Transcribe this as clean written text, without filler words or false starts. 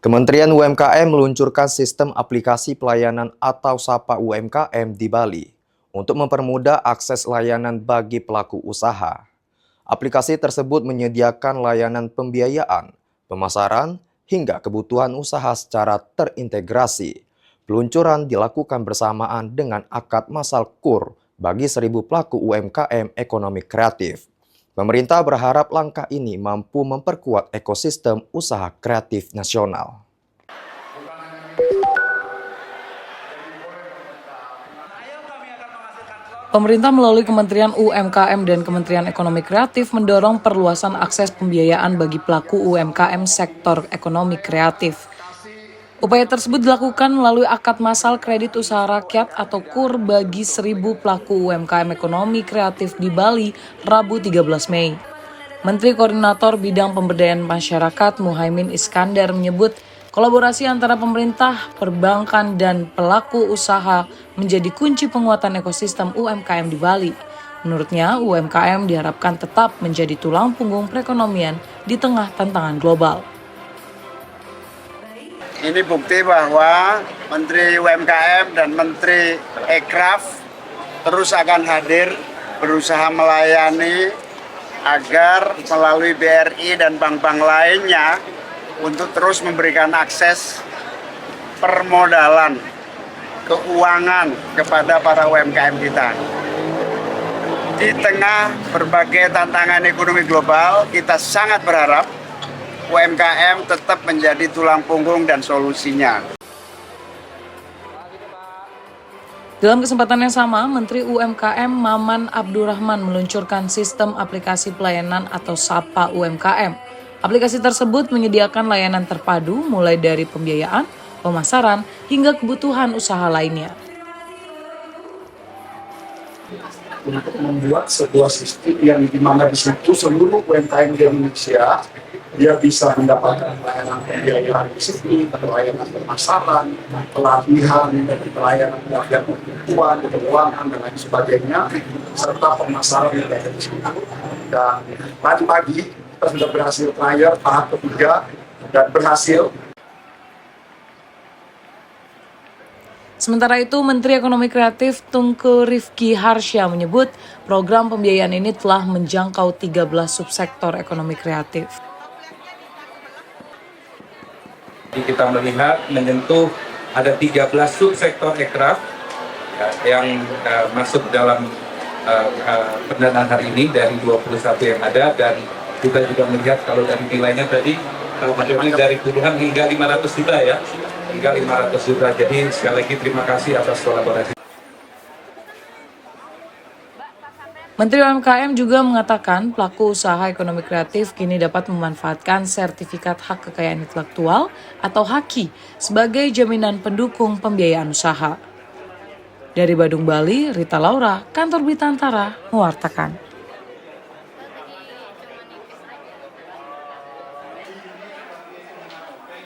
Kementerian UMKM meluncurkan sistem aplikasi pelayanan atau Sapa UMKM di Bali untuk mempermudah akses layanan bagi pelaku usaha. Aplikasi tersebut menyediakan layanan pembiayaan, pemasaran, hingga kebutuhan usaha secara terintegrasi. Peluncuran dilakukan bersamaan dengan akad masal KUR bagi 1.000 pelaku UMKM ekonomi kreatif. Pemerintah berharap langkah ini mampu memperkuat ekosistem usaha kreatif nasional. Pemerintah melalui Kementerian UMKM dan Kementerian Ekonomi Kreatif mendorong perluasan akses pembiayaan bagi pelaku UMKM sektor ekonomi kreatif. Upaya tersebut dilakukan melalui akad masal kredit usaha rakyat atau KUR bagi 1.000 pelaku UMKM ekonomi kreatif di Bali, Rabu 13 Mei. Menteri Koordinator Bidang Pemberdayaan Masyarakat Muhaimin Iskandar menyebut kolaborasi antara pemerintah, perbankan, dan pelaku usaha menjadi kunci penguatan ekosistem UMKM di Bali. Menurutnya, UMKM diharapkan tetap menjadi tulang punggung perekonomian di tengah tantangan global. Ini bukti bahwa Menteri UMKM dan Menteri Ekraf terus akan hadir berusaha melayani agar melalui BRI dan bank-bank lainnya untuk terus memberikan akses permodalan, keuangan kepada para UMKM kita. Di tengah berbagai tantangan ekonomi global, kita sangat berharap UMKM tetap menjadi tulang punggung dan solusinya. Dalam kesempatan yang sama, Menteri UMKM Maman Abdurrahman meluncurkan sistem aplikasi pelayanan atau Sapa UMKM. Aplikasi tersebut menyediakan layanan terpadu mulai dari pembiayaan, pemasaran, hingga kebutuhan usaha lainnya. Untuk membuat sebuah sistem yang dimana di situ seluruh UMKM di Indonesia dia bisa mendapatkan layanan pembiayaan di sini, layanan pemasaran, pelatihan, pelayanan kebutuhan, keuangan dan lain sebagainya, serta pemasaran yang ada di situ. Dan tadi pagi kita sudah berhasil trial tahap ketiga dan berhasil. Sementara itu, Menteri Ekonomi Kreatif Tungku Rifki Harsya menyebut program pembiayaan ini telah menjangkau 13 subsektor ekonomi kreatif. Kita melihat menyentuh ada 13 subsektor ekraf yang masuk dalam pendanaan hari ini dari 21 yang ada, dan kita juga melihat kalau dari nilainya tadi dari puluhan hingga 500 juta ya, hingga 500 juta. Jadi sekali lagi terima kasih atas kolaborasi. Menteri UMKM juga mengatakan pelaku usaha ekonomi kreatif kini dapat memanfaatkan sertifikat hak kekayaan intelektual atau HAKI sebagai jaminan pendukung pembiayaan usaha. Dari Badung, Bali, Rita Laura, Kantor Berita Antara, mewartakan.